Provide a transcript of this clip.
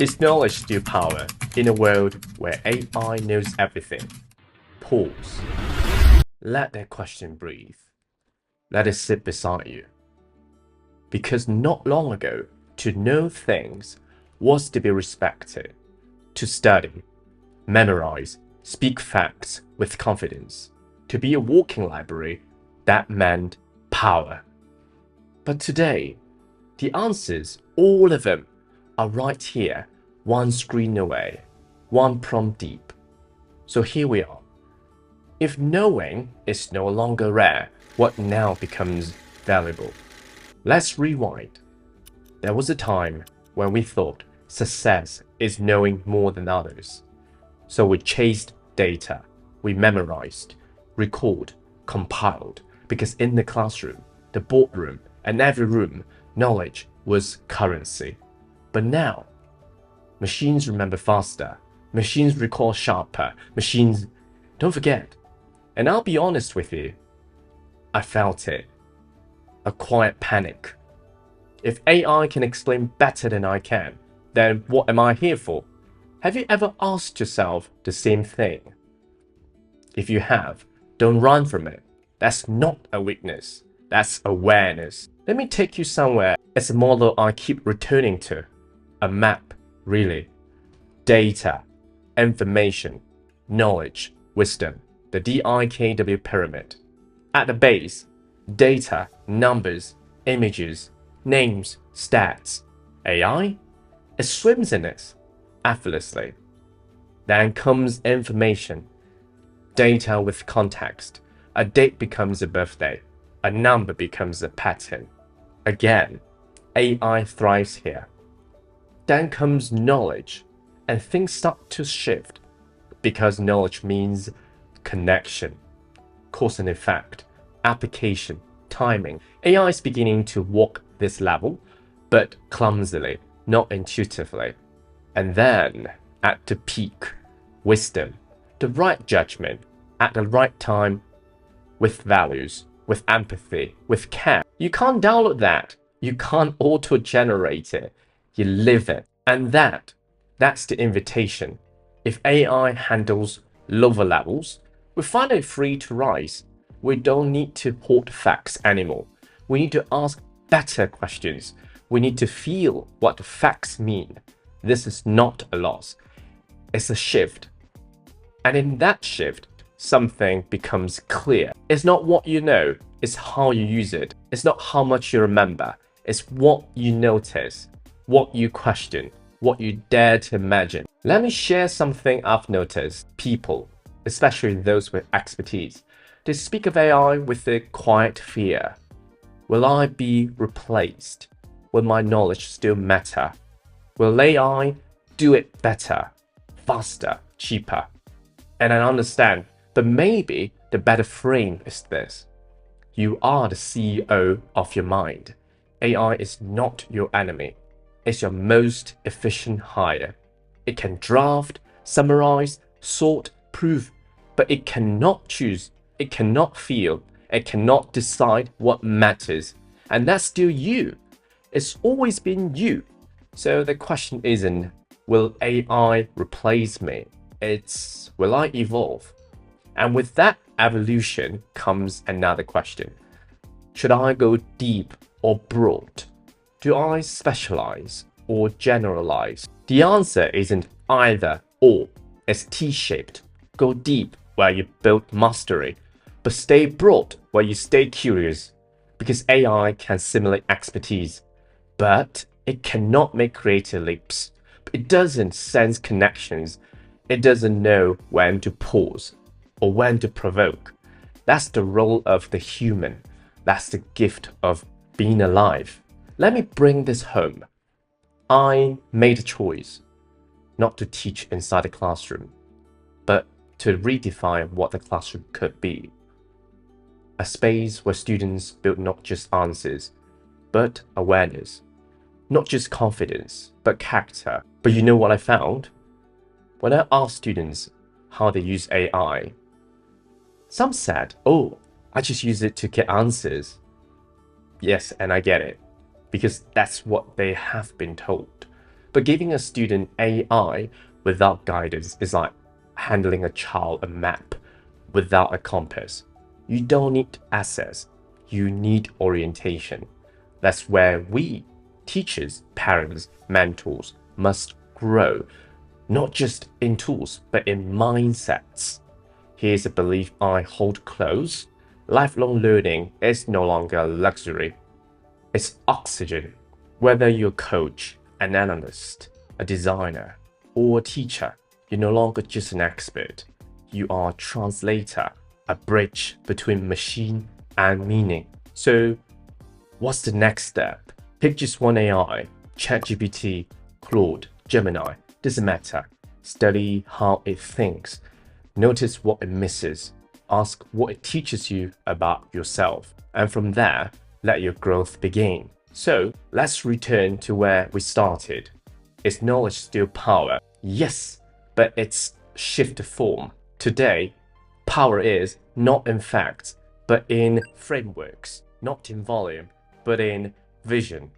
Is knowledge still power in a world where AI knows everything? Pause. Let that question breathe. Let it sit beside you. Because not long ago, to know things was to be respected, to study, memorize, speak facts with confidence. To be a walking library, that meant power. But today, the answers, all of them, are right here, one screen away, one prompt deep. So here we are. If knowing is no longer rare, what now becomes valuable? Let's rewind. There was a time when we thought success is knowing more than others. So we chased data, we memorized, recalled, compiled, because in the classroom, the boardroom, and every room, knowledge was currency. But now, machines remember faster, machines recall sharper, machines don't forget. And I'll be honest with you, I felt it. A quiet panic. If AI can explain better than I can, then what am I here for? Have you ever asked yourself the same thing? If you have, don't run from it. That's not a weakness. That's awareness. Let me take you somewhere. It's a model I keep returning to. A map, really. Data, information, knowledge, wisdom. The DIKW pyramid. At the base, data, numbers, images, names, stats. AI? It swims in it, effortlessly. Then comes information. Data with context. A date becomes a birthday. A number becomes a pattern. Again, AI thrives here. Then comes knowledge, and things start to shift, because knowledge means connection, cause and effect, application, timing. AI is beginning to walk this level, but clumsily, not intuitively. And then, at the peak, wisdom, the right judgment, at the right time, with values, with empathy, with care. You can't download that. You can't auto-generate it. You live it. And that's the invitation. If AI handles lower levels, we find it free to rise. We don't need to hoard facts anymore. We need to ask better questions. We need to feel what the facts mean. This is not a loss. It's a shift. And in that shift, something becomes clear. It's not what you know, it's how you use it. It's not how much you remember, it's what you notice, what you question, what you dare to imagine. Let me share something I've noticed. People, especially those with expertise, they speak of AI with a quiet fear. Will I be replaced? Will my knowledge still matter? Will AI do it better, faster, cheaper? And I understand, but maybe the better frame is this. You are the CEO of your mind. AI is not your enemy. It's your most efficient hire. It can draft, summarize, sort, prove, but it cannot choose, it cannot feel, it cannot decide what matters. And that's still you. It's always been you. So the question isn't, will AI replace me? It's, will I evolve? And with that evolution comes another question. Should I go deep or broad? Do I specialize or generalize? The answer isn't either or. It's T-shaped. Go deep where you build mastery, but stay broad where you stay curious. Because AI can simulate expertise, but it cannot make creative leaps. It doesn't sense connections. It doesn't know when to pause or when to provoke. That's the role of the human. That's the gift of being alive. Let me bring this home. I made a choice not to teach inside the classroom, but to redefine what the classroom could be. A space where students build not just answers, but awareness. Not just confidence, but character. But you know what I found? When I asked students how they use AI, some said, oh, I just use it to get answers. Yes, and I get it, because that's what they have been told. But giving a student AI without guidance is like handling a child a map without a compass. You don't need access, you need orientation. That's where we, teachers, parents, mentors, must grow, not just in tools, but in mindsets. Here's a belief I hold close: lifelong learning is no longer a luxury, it's oxygen. Whether you're a coach, an analyst, a designer, or a teacher, you're no longer just an expert. You are a translator, a bridge between machine and meaning. So, what's the next step? Pick just one AI, ChatGPT, Claude, Gemini, doesn't matter. Study how it thinks. Notice what it misses. Ask what it teaches you about yourself. And from there, let your growth begin. So let's return to where we started. Is knowledge still power? Yes, but it's shifted form. Today, power is not in facts, but in frameworks, not in volume, but in vision.